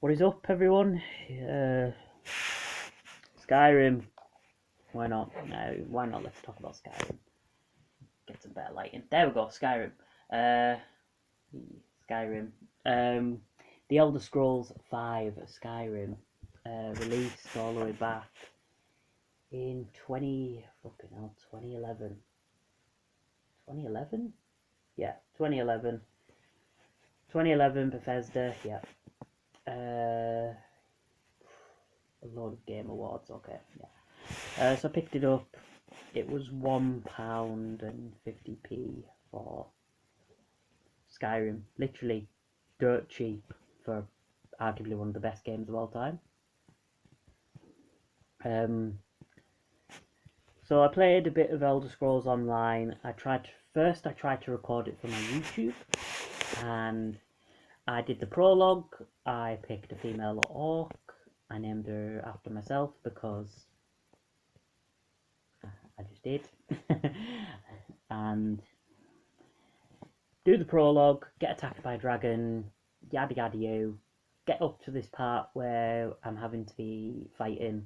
What is up, everyone? Skyrim. Why not? No, why not? Let's talk about Skyrim. Get some better lighting. There we go. Skyrim. Skyrim. The Elder Scrolls 5 Skyrim. Released all the way back in 2011. 2011? Yeah, 2011. 2011 Bethesda. Yeah. A load of game awards. Okay. Yeah. So I picked it up. It was £1.50 for Skyrim. Literally dirt cheap for arguably one of the best games of all time. So I played a bit of Elder Scrolls Online. I tried to record it for my YouTube, and I did the prologue. I picked a female orc. I named her after myself because I just did. And do the prologue, get attacked by a dragon, yada yada yo, get up to this part where I'm having to be fighting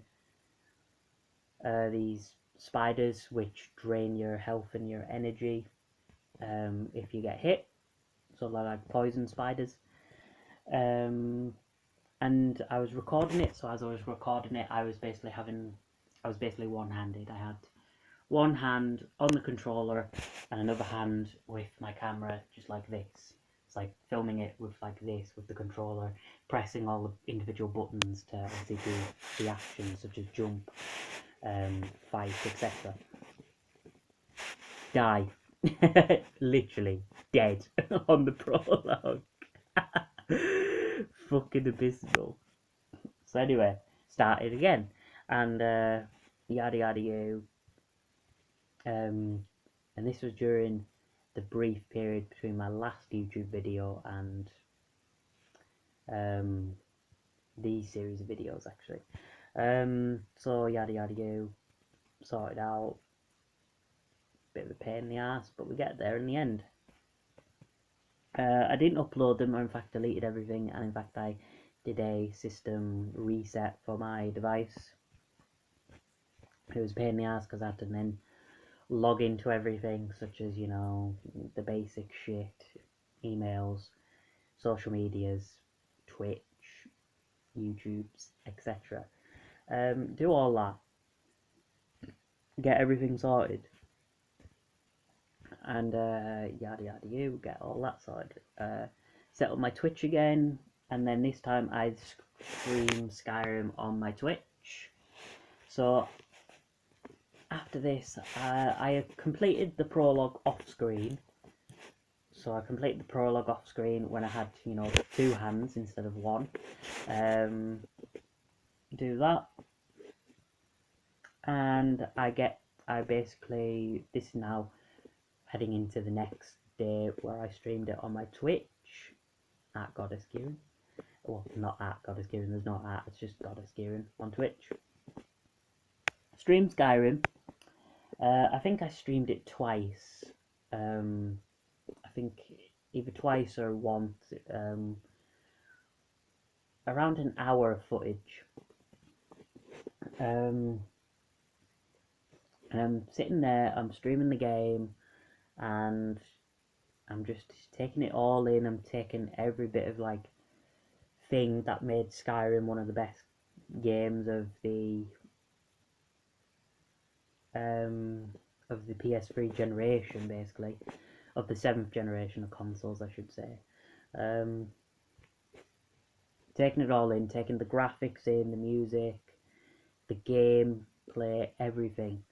these spiders which drain your health and your energy if you get hit, so they're like poison spiders. And I was recording it, so as I was recording it, I was basically one-handed. I had one hand on the controller and another hand with my camera, just like this. It's like filming it with like this, with the controller, pressing all the individual buttons to obviously do the actions such as jump, fight, etc. Die. Literally dead on the prologue. Fucking abysmal. So anyway, started again, and yada yada yo. And this was during the brief period between my last YouTube video and these series of videos, actually. So yada yada yo, sorted out. Bit of a pain in the ass, but we get there in the end. I didn't upload them, or in fact deleted everything, and in fact I did a system reset for my device. It was a pain in the ass because I had to then log into everything, such as, you know, the basic shit, emails, social medias, Twitch, YouTubes, etc. Do all that, get everything sorted, and yada yada you, get all that sorted. Set up my Twitch again, and then this time I stream Skyrim on my Twitch. So after this, I completed the prologue off screen. So I completed the prologue off screen when I had, you know, two hands instead of one. Do that, and I basically, this is now heading into the next day where I streamed it on my Twitch at Goddess Kieran. Well, not at Goddess Kieran, there's no at, it's just Goddess Kieran on Twitch. Streamed Skyrim. I think I streamed it twice. I think either twice or once. Around an hour of footage. And I'm sitting there, I'm streaming the game, and I'm just taking it all in. I'm taking every bit of like thing that made Skyrim one of the best games of the PS3 generation, basically, of the 7th generation of consoles, I should say. Taking it all in, taking the graphics in, the music, the gameplay, everything,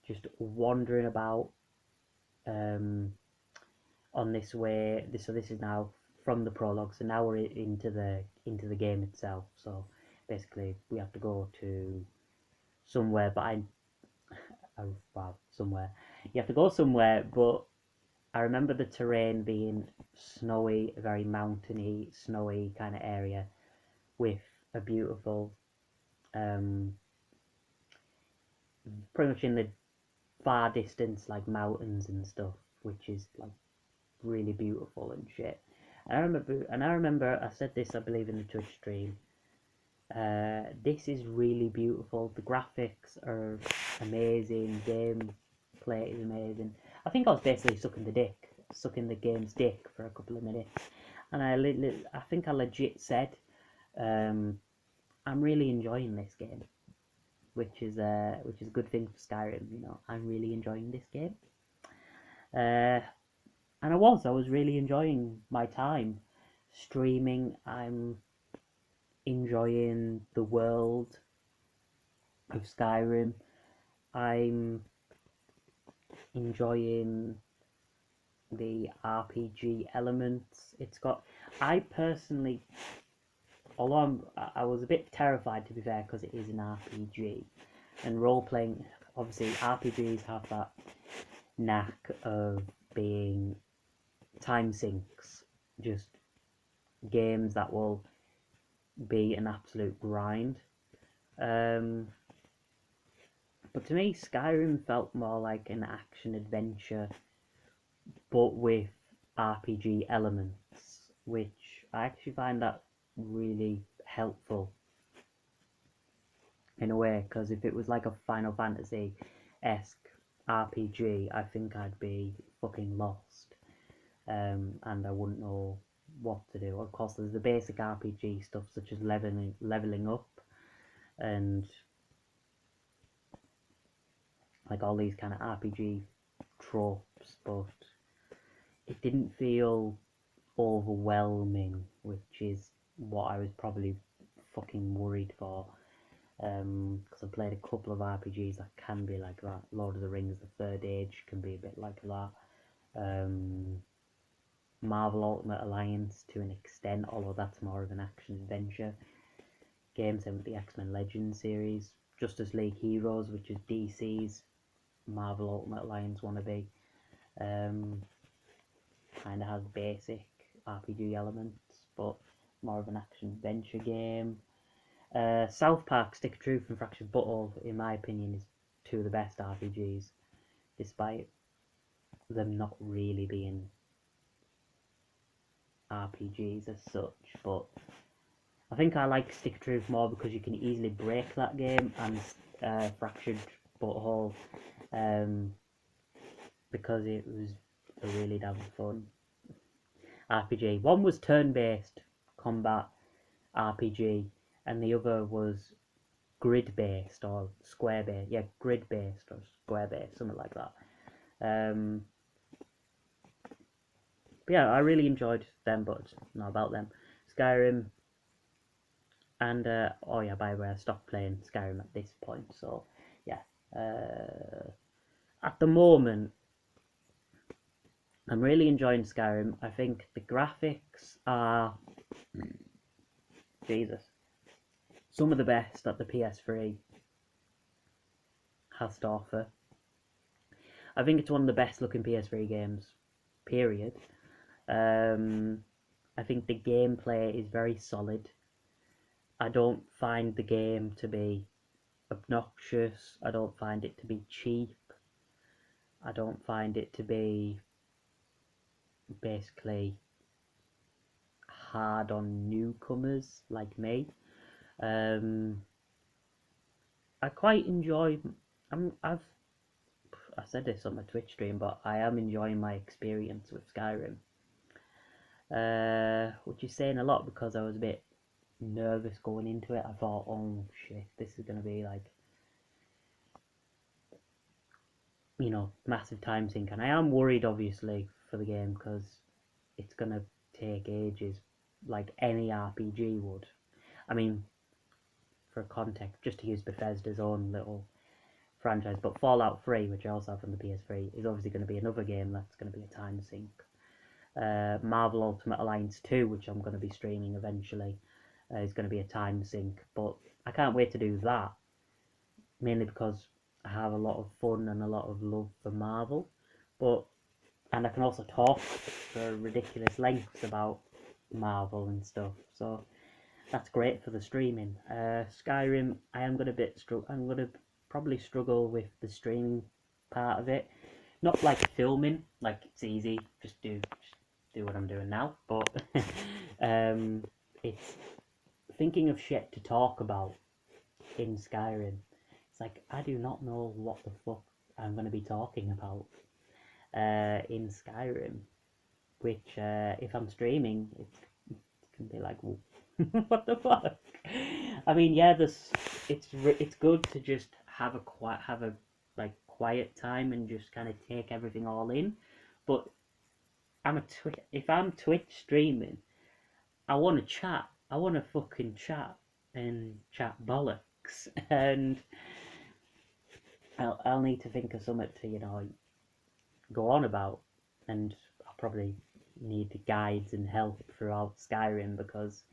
just wandering about on this way. So this is now from the prologue, so now we're into the game itself. So basically we have to go to somewhere, but somewhere. You have to go somewhere, but I remember the terrain being snowy, a very mountainy, snowy kind of area with a beautiful, pretty much in the far distance, like mountains and stuff, which is like really beautiful and shit. And I remember I said this, I believe, in the Twitch stream. This is really beautiful. The graphics are amazing. Gameplay is amazing. I think I was basically sucking the game's dick for a couple of minutes, and I think I legit said, I'm really enjoying this game, which is a good thing for Skyrim. You know, I'm really enjoying this game, and I was really enjoying my time streaming. I'm enjoying the world of Skyrim. I'm enjoying the RPG elements it's got. I personally, although I was a bit terrified, to be fair, because it is an RPG and role playing. Obviously, RPGs have that knack of being time sinks, just games that will be an absolute grind. But to me, Skyrim felt more like an action adventure, but with RPG elements, which I actually find that really helpful in a way, because if it was like a Final Fantasy-esque RPG, I think I'd be fucking lost, and I wouldn't know what to do. Of course, there's the basic RPG stuff such as leveling up, and like all these kind of RPG tropes, but it didn't feel overwhelming, which is what I was probably fucking worried for. Because I've played a couple of RPGs that can be like that. Lord of the Rings, The Third Age can be a bit like that. Marvel Ultimate Alliance to an extent, although that's more of an action adventure game. Same with the X-Men Legends series. Justice League Heroes, which is DC's Marvel Ultimate Alliance wannabe. Kind of has basic RPG elements, but more of an action adventure game. South Park, Stick of Truth, and Fractured Butthole, in my opinion, is two of the best RPGs, despite them not really being RPGs as such. But I think I like Stick of Truth more because you can easily break that game, and Fractured Butthole because it was a really damn fun RPG. One was turn-based combat RPG, and the other was grid-based or square-based. Yeah, grid-based or square-based, something like that. But yeah, I really enjoyed them, but not about them. Skyrim, and oh yeah, by the way, I stopped playing Skyrim at this point. So yeah, at the moment, I'm really enjoying Skyrim. I think the graphics are Jesus, some of the best that the PS3 has to offer. I think it's one of the best looking PS3 games, period. I think the gameplay is very solid. I don't find the game to be obnoxious. I don't find it to be cheap. I don't find it to be basically hard on newcomers like me. I quite enjoy. I said this on my Twitch stream, but I am enjoying my experience with Skyrim. Which is saying a lot because I was a bit nervous going into it. I thought, oh shit, this is gonna be like, you know, massive time sink, and I am worried obviously for the game because it's gonna take ages, like any RPG would. I mean, for context, just to use Bethesda's own little franchise, but Fallout 3, which I also have on the PS3, is obviously going to be another game that's going to be a time sink. Marvel Ultimate Alliance 2, which I'm going to be streaming eventually, is going to be a time sink, but I can't wait to do that, mainly because I have a lot of fun and a lot of love for Marvel, and I can also talk for ridiculous lengths about Marvel and stuff, so that's great for the streaming. Skyrim, I'm gonna probably struggle with the streaming part of it. Not like filming, like it's easy, just do what I'm doing now. But it's thinking of shit to talk about in Skyrim. It's like, I do not know what the fuck I'm going to be talking about in Skyrim, which if I'm streaming, it can be like, what the fuck? I mean, yeah, it's good to just have a quiet time and just kind of take everything all in, but if I'm Twitch streaming, I want to chat. I want to fucking chat and chat bollocks, and I'll need to think of something to go on about, and I'll probably need guides and help throughout Skyrim because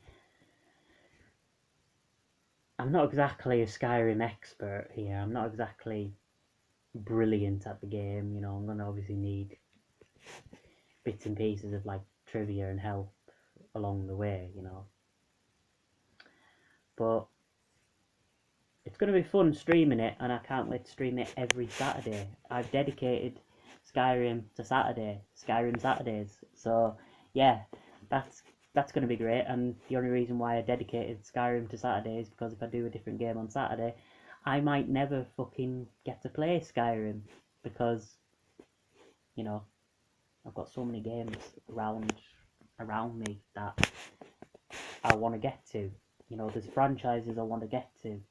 I'm not exactly a Skyrim expert here. I'm not exactly brilliant at the game. I'm gonna obviously need bits and pieces of like trivia and help along the way. But it's going to be fun streaming it, and I can't wait to stream it every Saturday. I've dedicated Skyrim to Skyrim Saturdays. So yeah, that's going to be great. And the only reason why I dedicated Skyrim to Saturdays is because if I do a different game on Saturday, I might never fucking get to play Skyrim because I've got so many games around me that I want to get to. There's franchises I want to get to.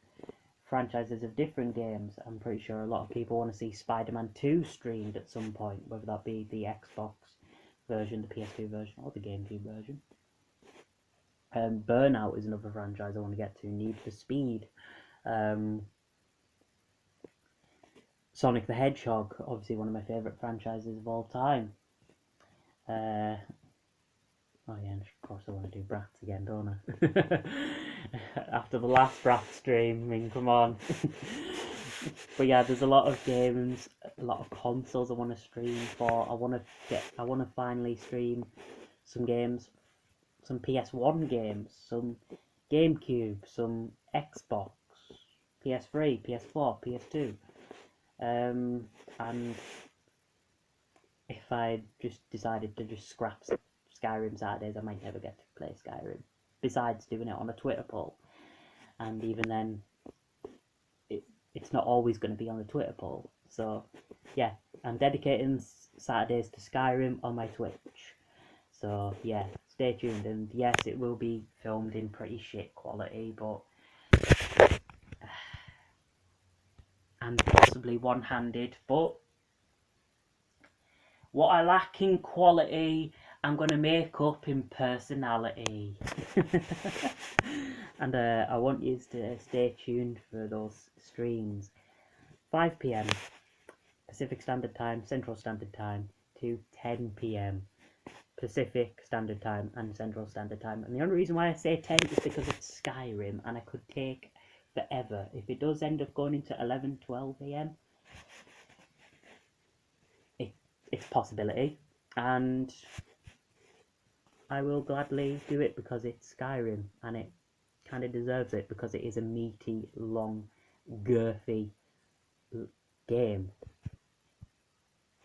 Franchises of different games. I'm pretty sure a lot of people want to see Spider-Man 2 streamed at some point, whether that be the Xbox version, the PS2 version, or the GameCube version. Burnout is another franchise I want to get to. Need for Speed. Sonic the Hedgehog, obviously one of my favourite franchises of all time. Oh yeah, and of course I want to do Bratz again, don't I? After the last Bratz stream, I mean, come on. But yeah, there's a lot of games, a lot of consoles I want to stream for. I want to finally stream some games, some PS1 games, some GameCube, some Xbox, PS3, PS4, PS2. And if I just decided to just scrap Skyrim Saturdays, I might never get to play Skyrim, besides doing it on a Twitter poll. And even then, it's not always going to be on the Twitter poll. So yeah, I'm dedicating Saturdays to Skyrim on my Twitch. So yeah, stay tuned. And yes, it will be filmed in pretty shit quality, but and possibly one-handed, but what I lack in quality, I'm going to make up in personality. And I want you to stay tuned for those streams. 5 p.m. Pacific Standard Time, Central Standard Time, to 10 p.m. Pacific Standard Time and Central Standard Time. And the only reason why I say 10 is because it's Skyrim, and I could take forever. If it does end up going into 11, 12 a.m., it's a possibility, and I will gladly do it because it's Skyrim, and it kind of deserves it because it is a meaty, long, girthy game.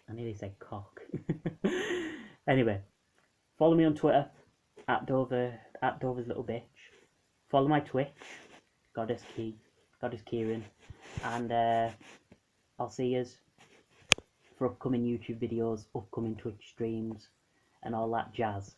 I nearly said cock. Anyway, follow me on Twitter at Dover's Little Bitch. Follow my Twitch, Goddess Kieran, and I'll see yous for upcoming YouTube videos, upcoming Twitch streams, and all that jazz.